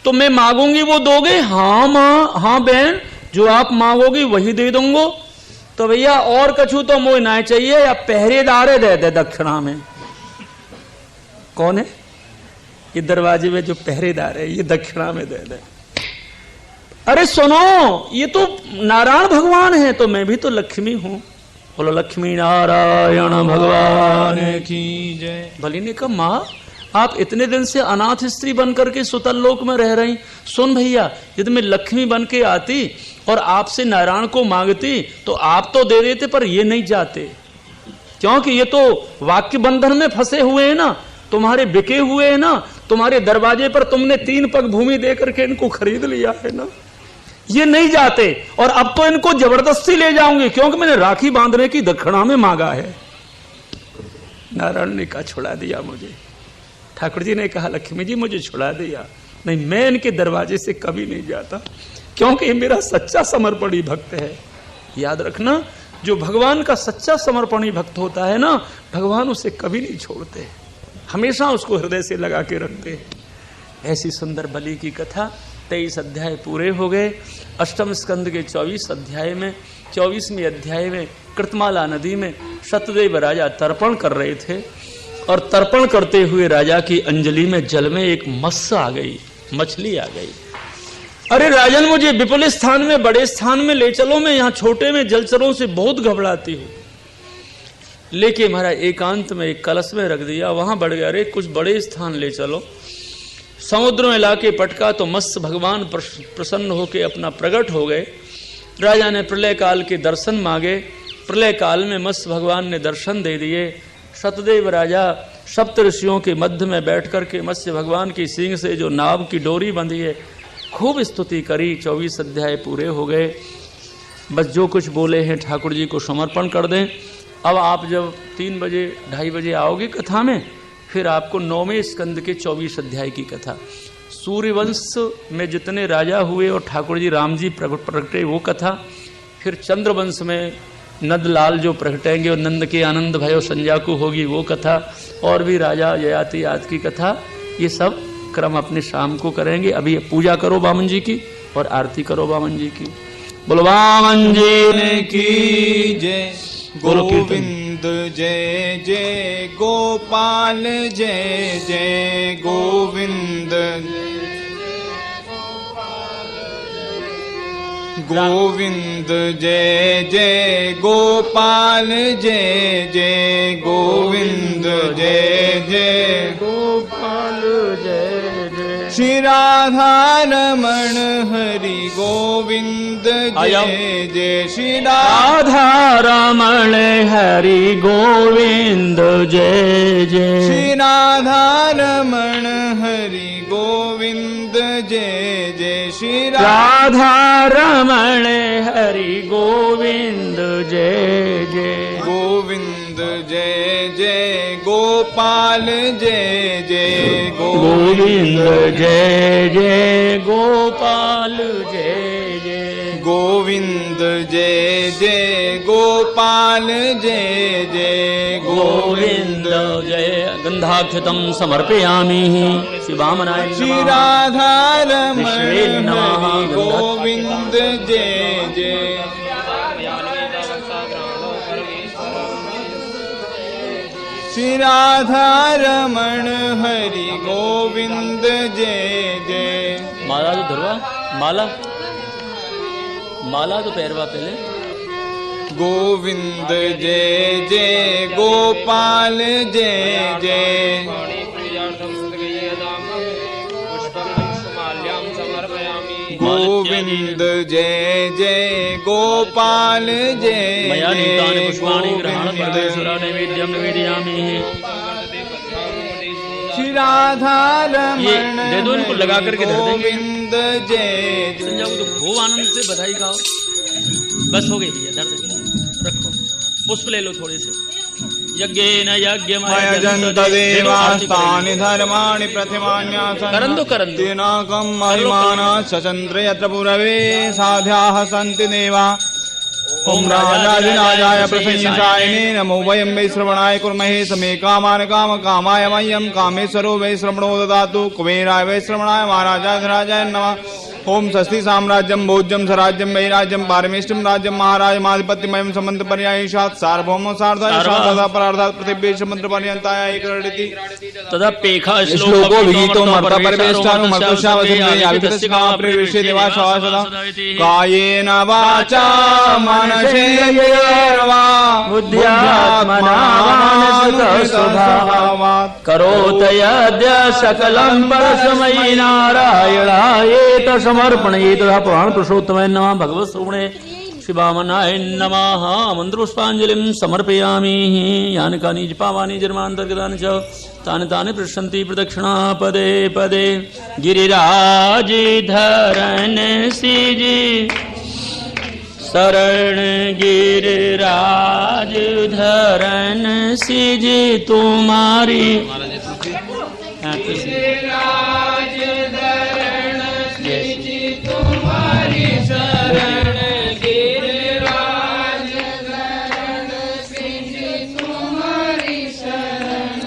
तो मैं मांगूंगी वो दोगे? हाँ माँ, हाँ बहन, जो आप मांगोगी वही दे दूंगो। तो भैया और कछु तो मोह ना चाहिए, या पहरेदारे दे दे दक्षिणा में। कौन है ये दरवाजे में जो पहरेदार है, ये दक्षिणा में दे दे। अरे सुनो, ये तो नारायण भगवान है, तो मैं भी तो लक्ष्मी हूं। बोलो लक्ष्मी नारायण भगवान की जय। भली ने कहा माँ, आप इतने दिन से अनाथ स्त्री बन करके सुतल लोक में रह रही। सुन भैया, यदि मैं लक्ष्मी बन के आती और आपसे नारायण को मांगती तो आप तो दे देते, पर ये नहीं जाते, क्योंकि ये तो वाक्य बंधन में फंसे हुए हैं ना, तुम्हारे बिके हुए हैं ना। तुम्हारे दरवाजे पर तुमने 3 पग भूमि दे करके इनको खरीद लिया है ना, ये नहीं जाते। और अब तो इनको जबरदस्ती ले जाऊंगी, क्योंकि मैंने राखी बांधने की दक्षिणा में मांगा है। नारायण ने कहा छुड़ा दिया मुझे। ठाकुर जी ने कहा लक्ष्मी जी मुझे छुड़ा दिया। नहीं, मैं इनके दरवाजे से कभी नहीं जाता, क्योंकि मेरा सच्चा समर्पणी भक्त है। याद रखना, जो भगवान का सच्चा समर्पणी भक्त होता है ना, भगवान उसे कभी नहीं छोड़ते, हमेशा उसको हृदय से लगा के रखते हैं। ऐसी सुंदर बलि की कथा। 23 अध्याय पूरे हो गए। अष्टम स्कंद के 24 अध्याय में 24वें अध्याय में कृतमाला नदी में सतदेव राजा तर्पण कर रहे थे, और तर्पण करते हुए राजा की अंजलि में जल में एक मत्स्य आ गई, मछली आ गई। अरे राजन, मुझे विपुल स्थान में, बड़े स्थान में ले चलो, मैं यहाँ छोटे में जलचरों से बहुत घबराती हूँ। लेके महाराज एकांत में एक कलश में रख दिया, वहां बढ़ गया। अरे कुछ बड़े स्थान ले चलो। समुद्र में लाके पटका तो मत्स्य भगवान प्रसन्न होके अपना प्रकट हो गए। राजा ने प्रलय काल के दर्शन मांगे, प्रलय काल में मत्स्य भगवान ने दर्शन दे दिए। सतदेव राजा सप्त ऋषियों के मध्य में बैठ करके मत्स्य भगवान की सींग से जो नाव की डोरी बंधी है, खूब स्तुति करी। 24 अध्याय पूरे हो गए। बस जो कुछ बोले हैं ठाकुर जी को समर्पण कर दें। अब आप जब 3 बजे 2:30 बजे आओगे कथा में, फिर आपको 9वें स्कंद के 24 अध्याय की कथा, सूर्यवंश में जितने राजा हुए और ठाकुर जी राम जी प्रगटे वो कथा, फिर चंद्रवंश में नंदलाल जो प्रगटेंगे और नंद के आनंद भयो संजाकु होगी वो कथा, और भी राजा ययाति आदि की कथा, ये सब क्रम अपने शाम को करेंगे। अभी पूजा करो बामन जी की और आरती करो बामन जी की। बोलो बामन जी की जय। गोविंद जय जय गोपाल जय जय गोविंद। गोविंद जय जय गोपाल जय जय गोविंद जय जय गोपाल जय जय। श्री राधा रमण हरि गोविंद जय जय। श्री राधा रमण हरि गोविंद जय जय। श्री राधा रमण हरि गोविंद जय जय। श्री राधा रमण हरि गोविंद जय जय। गोविंद जय जय गोपाल जय जय गोविंद जय जय गोपाल जय जय। गोविंद जय जय गोपाल जय जय गोविंद जय। गंधाक्षतम समर्पयामि श्री वामनाय नमः। श्री राधा रमण विष्णवे नमः। हरि गोविंद जय जय। श्री राधा रमण हरि गोविंद जय जय। माला तो धरवा, माला माला तो पैरवा पहले। गोविंद जय जय गोपाल जय जय। गोविंद जय जय गोपाल जय जय। श्री राधा रमण दे दो इनको, लगा करके धर देंगे। गोविंद जय संजय को तो खूब आनंद से बधाई गाओ। बस हो गई भैया, धर दे, रखो। पुष्प ले लो थोड़े से। यज्ञेन यजन्त देवास्तानि धर्माणि प्रतिमान्यासन्। करन्दु तेनाकं महिमानः सचन्द्र यत्र पुरवे साध्याः सन्ति देवा। ओम राजाधिराजाय प्रसन्नसायिने नमो वयं वै श्रवणाय कुर्महे समे कामान काम कामाय मह्यं कामेश्वरो वै श्रवणो ददातु कुबेराय वै श्रवणाय महाराजाधिराजाय नमः। ओम स्वस्ति साम्राज्यं भोज्यं स्वराज्यं वैराज्यं पारमेष्टिं राज्यं महाराजमाधिपत्यमयं समन्तपर्यायिषात् सार्वभौम सार्धाय परार्धात् पृथिवी समुद्रपर्यन्ताय एकरडिति तदपेखा श्लोको विहितो मर्ता परमेष्टानु मर्तुषावसंते अभितस्का प्रविश्य देवाश्वासदा कायेन वाचा मनसेन्द्रियैर्वा बुद्ध्यात्मना स्वभावात् करोति यद्य सकलं परस्मै नारायणायेत समर्पणेत। पुराण पुरुषोत्तमाय नमः। भगवत् श्रवणे शिवामनाय नमः। मंत्रोष्पाञ्जलिं समर्पयामि। यानि कानि जपावानि जन्मान्तर्गतानि च तानि तानि पृच्छन्ति प्रदक्षिणा पदे पदे। गिरिराज धरन सिजी शरण गिरिराज धरन सिजी तुम्हारी गिरिराज धरन सिजी तुम्हारी शरण गिरिराज धरन सिजी तुम्हारी शरण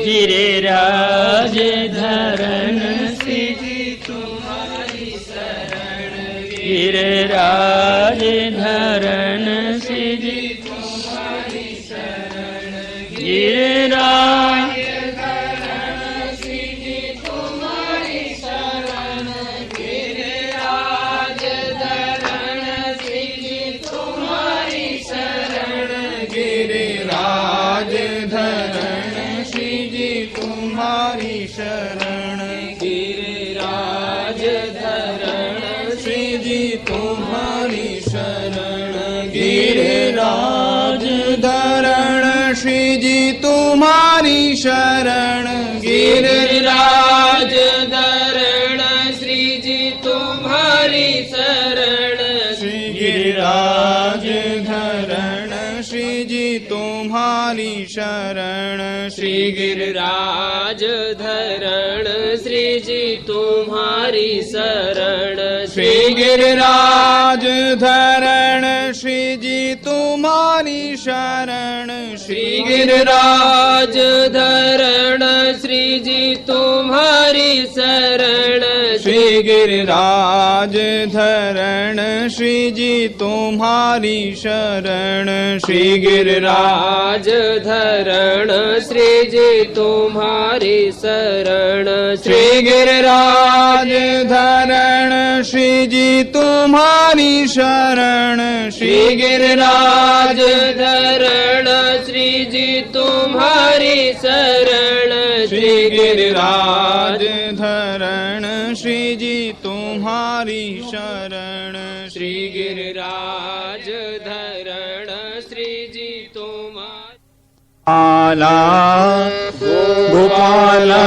गिरिराज धरन सिजी तुम्हारी शरण गिरिराज धरन सिजी तुम्हारी शरण गिरिराज धरण तुम्हारी शरण गिरिराज धरण श्री जी तुम्हारी शरण गिरिराज धरण श्री जी तुम्हारी शरण गिरिराज धरण श्री जी तुम्हारी शरण श्री गिरिराज धरण श्री जी तुम्हारी शरण श्री गिरिराज धरण श्री जी तुम्हारी शरण श्री गिरिराज धरण श्री जी तुम्हारी शरण श्री गिरिराज धरण श्री जी तुम्हारी शरण श्री गिरिराज धरण श्री जी तुम्हारी शरण श्री गिरिराज धरण श्री जी तुम्हारी शरण श्री गिरिराज धरण श्री जी तुम्हारी शरण श्री गिरिराज धरण श्री जी तुम्हारी शरण श्री गिरिराज धरण श्री जी तुम्हारी शरण श्री गिरिराज धरण श्री जी तुम्हारी आला गोपाला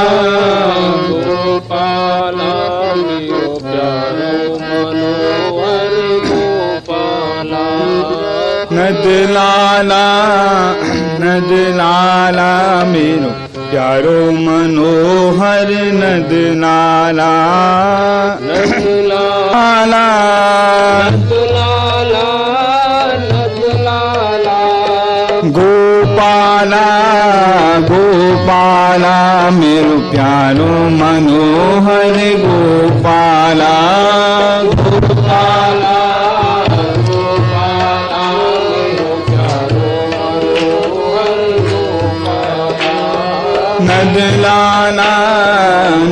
गोपाला मेरो प्यारो मनोहर गोपाला नदलाला नदलाला मेरो प्यारो मनोहर नदलाला नदलाला नदलाला नदलाला गोपाला गोपाला मेरो प्यारो मनोहर गोपाला गोपाला गोपाला मेरो प्यारो मनोहर गोपाला नदलाला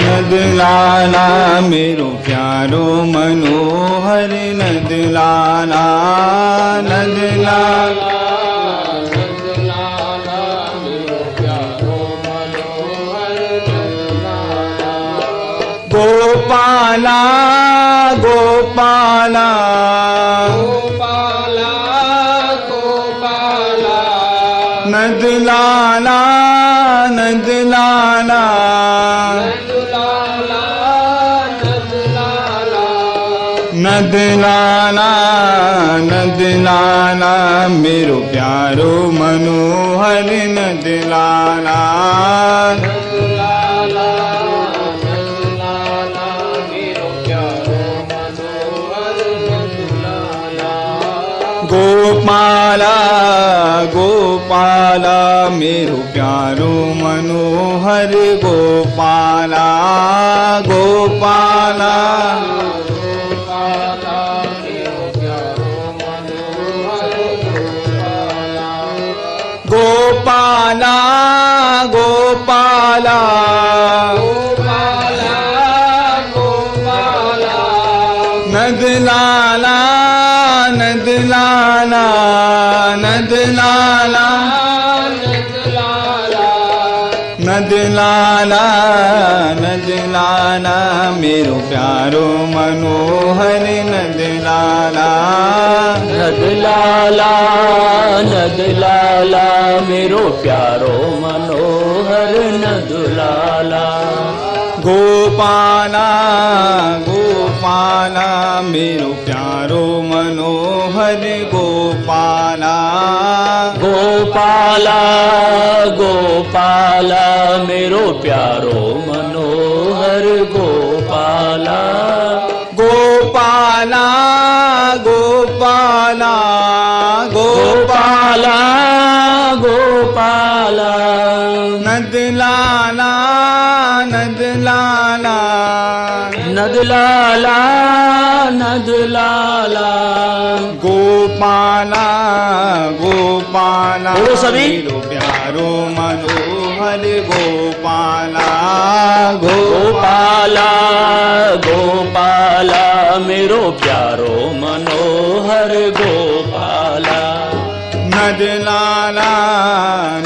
नदलाला मेरो प्यारो मनोहर नदलाला नदलाला गोपाला गोपाला गोपाला गोपाला नदलाला नदलाला नदलाला नदलाला मेरो प्यारो मनोहर नदलाला गोपाला गोपाला मेरो प्यारो मनोहर गोपाला गोपाला गोपाला गोपाला नदलाला नदलाला नदलाला नदलाला नदलाला मेरो प्यारो मनोहर नदलाला नदलाला नदलाला मेरो प्यारो मनोहर नदलाला गोपाला गोपाला मेरो प्यारो मनोहर गोपाला गोपाला गोपाला मेरो प्यारो मनोहर गोपाला गोपाला गोपाला गोपाला गोपाला नदलाला नदलाला नदलाला नदलाला गोपाला गोपाला बोलो सभी। मेरो प्यारो मनोहर गोपाला गोपाला गोपाला मेरो प्यारो मनोहर गोपाला नदलाला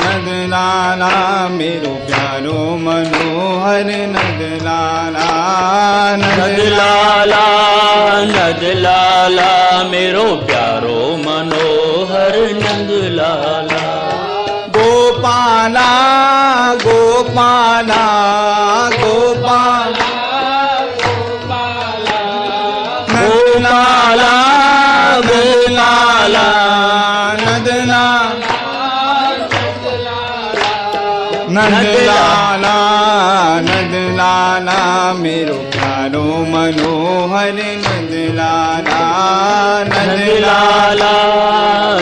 नदलाला मेरो प्यारो मनोहर नदलाला नदलाला नदलाला मेरो प्यारो मनोहर नदलाला गोपाला गोपाला गोपाला गोपाला गोपाला नदलाला नदलाला मेरो प्यारो मनोहर नदलाला नदलाला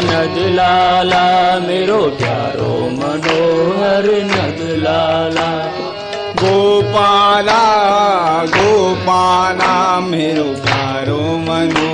नदलाला मेरो प्यारो मनोहर नदलाला गोपाला गोपाला मेरो प्यारो मनोहर